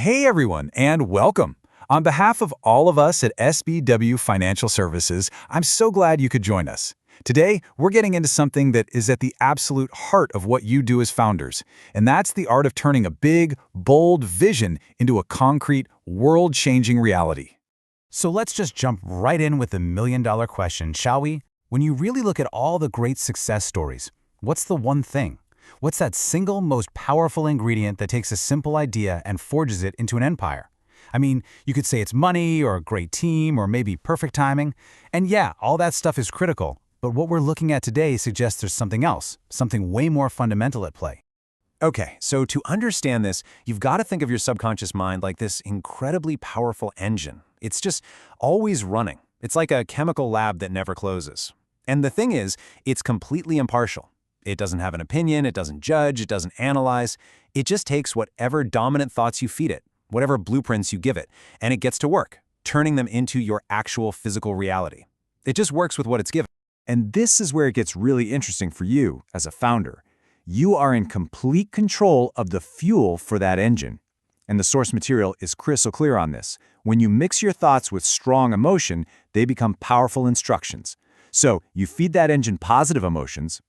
Hey everyone, and welcome. On behalf of all of us at SBW Financial Services, I'm so glad you could join us. Today, we're getting into something that is at the absolute heart of what you do as founders, and that's the art of turning a big, bold vision into a concrete, world-changing reality. So let's just jump right in with the million-dollar question, shall we? When you really look at all the great success stories, what's the one thing? What's that single most powerful ingredient that takes a simple idea and forges it into an empire? I mean, you could say it's money or a great team or maybe perfect timing. And yeah, all that stuff is critical. But what we're looking at today suggests there's something else, something way more fundamental at play. Okay, so to understand this, you've got to think of your subconscious mind like this incredibly powerful engine. It's just always running. It's like a chemical lab that never closes. And the thing is, it's completely impartial. It doesn't have an opinion, it doesn't judge, it doesn't analyze. It just takes whatever dominant thoughts you feed it, whatever blueprints you give it, and it gets to work, turning them into your actual physical reality. It just works with what it's given. And this is where it gets really interesting for you as a founder. You are in complete control of the fuel for that engine. And the source material is crystal clear on this. When you mix your thoughts with strong emotion, they become powerful instructions. So you feed that engine positive emotions,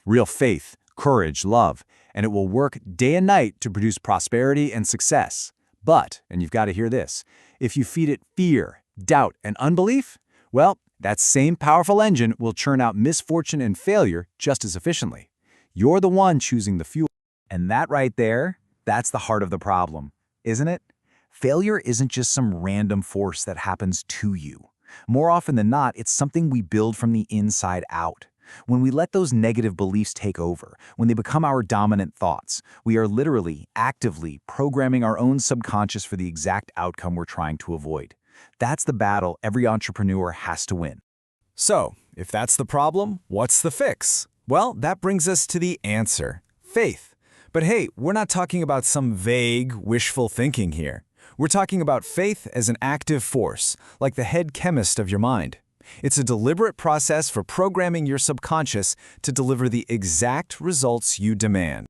real faith, courage, love, and it will work day and night to produce prosperity and success. But, and you've got to hear this, if you feed it fear, doubt, and unbelief, well, that same powerful engine will churn out misfortune and failure just as efficiently. You're the one choosing the fuel. And that right there, that's the heart of the problem, isn't it? Failure isn't just some random force that happens to you. More often than not, it's something we build from the inside out. When we let those negative beliefs take over, when they become our dominant thoughts, we are literally, actively programming our own subconscious for the exact outcome we're trying to avoid. That's the battle every entrepreneur has to win. So, if that's the problem, what's the fix? Well, that brings us to the answer: faith. But hey, we're not talking about some vague, wishful thinking here. We're talking about faith as an active force, like the head chemist of your mind. It's a deliberate process for programming your subconscious to deliver the exact results you demand.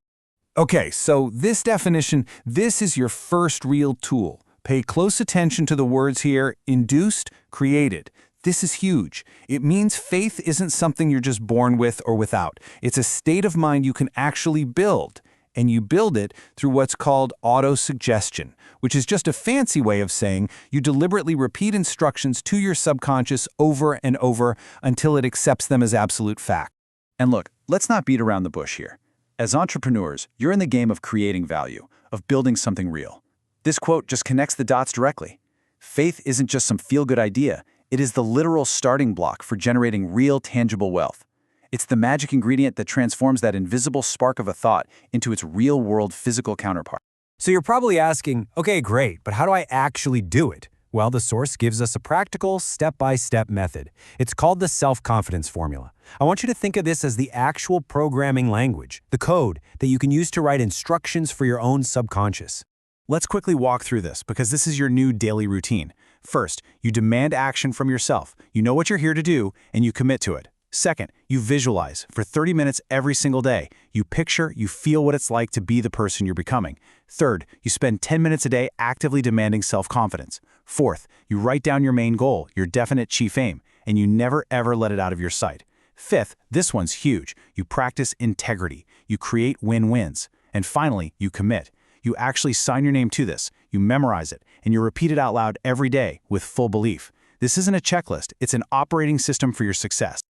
Okay, so this definition, this is your first real tool. Pay close attention to the words here: induced, created. This is huge. It means faith isn't something you're just born with or without. It's a state of mind you can actually build. And you build it through what's called autosuggestion, which is just a fancy way of saying you deliberately repeat instructions to your subconscious over and over until it accepts them as absolute fact. And look, let's not beat around the bush here. As entrepreneurs, you're in the game of creating value, of building something real. This quote just connects the dots directly. Faith isn't just some feel-good idea. It is the literal starting block for generating real, tangible wealth. It's the magic ingredient that transforms that invisible spark of a thought into its real-world physical counterpart. So you're probably asking, okay, great, but how do I actually do it? Well, the source gives us a practical, step-by-step method. It's called the self-confidence formula. I want you to think of this as the actual programming language, the code that you can use to write instructions for your own subconscious. Let's quickly walk through this because this is your new daily routine. First, you demand action from yourself. You know what you're here to do, and you commit to it. Second, you visualize for 30 minutes every single day. You picture, you feel what it's like to be the person you're becoming. Third, you spend 10 minutes a day actively demanding self-confidence. Fourth, you write down your main goal, your definite chief aim, and you never ever let it out of your sight. Fifth, this one's huge. You practice integrity. You create win-wins. And finally, you commit. You actually sign your name to this, you memorize it, and you repeat it out loud every day with full belief. This isn't a checklist, it's an operating system for your success.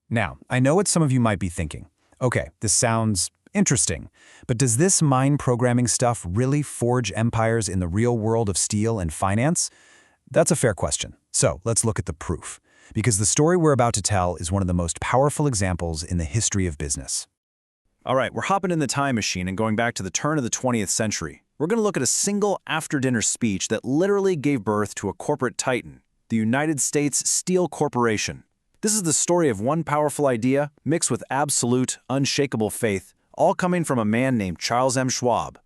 Now, I know what some of you might be thinking. Okay, this sounds interesting, but does this mind programming stuff really forge empires in the real world of steel and finance? That's a fair question. So let's look at the proof, because the story we're about to tell is one of the most powerful examples in the history of business. All right, we're hopping in the time machine and going back to the turn of the 20th century. We're going to look at a single after-dinner speech that literally gave birth to a corporate titan, the United States Steel Corporation. This is the story of one powerful idea mixed with absolute, unshakable faith, all coming from a man named Charles M. Schwab.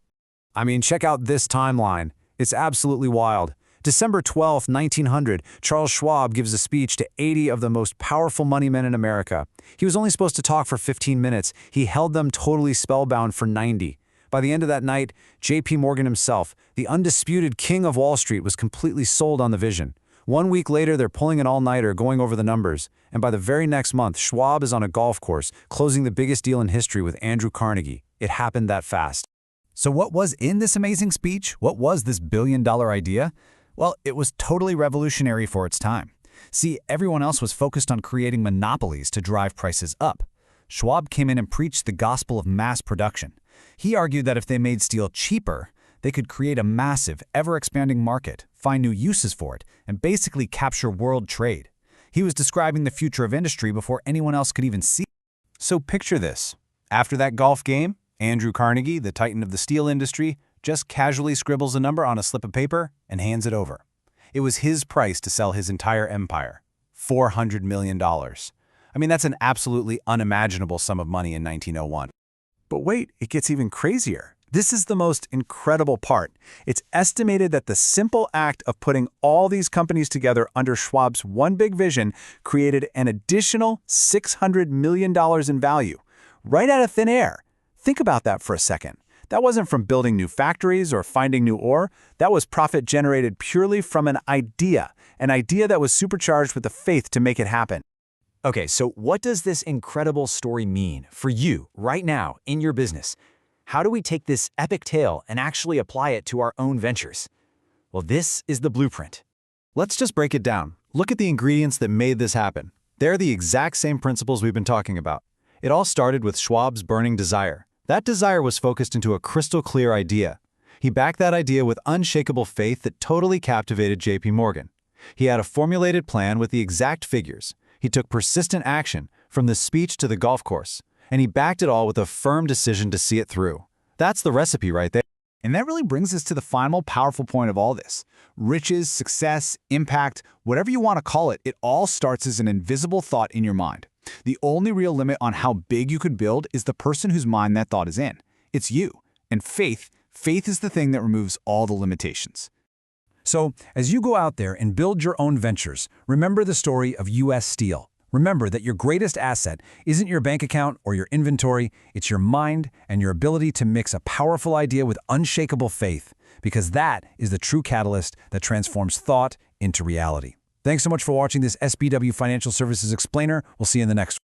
I mean, check out this timeline. It's absolutely wild. December 12, 1900, Charles Schwab gives a speech to 80 of the most powerful money men in America. He was only supposed to talk for 15 minutes. He held them totally spellbound for 90. By the end of that night, J.P. Morgan himself, the undisputed king of Wall Street, was completely sold on the vision. 1 week later, they're pulling an all-nighter, going over the numbers, and by the very next month, Schwab is on a golf course, closing the biggest deal in history with Andrew Carnegie. It happened that fast. So what was in this amazing speech? What was this billion-dollar idea? Well, it was totally revolutionary for its time. See, everyone else was focused on creating monopolies to drive prices up. Schwab came in and preached the gospel of mass production. He argued that if they made steel cheaper, they could create a massive, ever-expanding market, find new uses for it, and basically capture world trade. He was describing the future of industry before anyone else could even see it. So picture this. After that golf game, Andrew Carnegie, the titan of the steel industry, just casually scribbles a number on a slip of paper and hands it over. It was his price to sell his entire empire, $400 million. I mean, that's an absolutely unimaginable sum of money in 1901. But wait, it gets even crazier. This is the most incredible part. It's estimated that the simple act of putting all these companies together under Schwab's one big vision created an additional $600 million in value, right out of thin air. Think about that for a second. That wasn't from building new factories or finding new ore. That was profit generated purely from an idea that was supercharged with the faith to make it happen. Okay, so what does this incredible story mean for you right now in your business? How do we take this epic tale and actually apply it to our own ventures? Well, this is the blueprint. Let's just break it down. Look at the ingredients that made this happen. They're the exact same principles we've been talking about. It all started with Schwab's burning desire. That desire was focused into a crystal clear idea. He backed that idea with unshakable faith that totally captivated J.P. Morgan. He had a formulated plan with the exact figures. He took persistent action, from the speech to the golf course, and he backed it all with a firm decision to see it through. That's the recipe right there. And that really brings us to the final powerful point of all this. Riches, success, impact, whatever you want to call it, it all starts as an invisible thought in your mind. The only real limit on how big you could build is the person whose mind that thought is in. It's you. And faith is the thing that removes all the limitations. So, as you go out there and build your own ventures, remember the story of U.S. Steel. Remember that your greatest asset isn't your bank account or your inventory, it's your mind and your ability to mix a powerful idea with unshakable faith, because that is the true catalyst that transforms thought into reality. Thanks so much for watching this SBW Financial Services Explainer. We'll see you in the next one.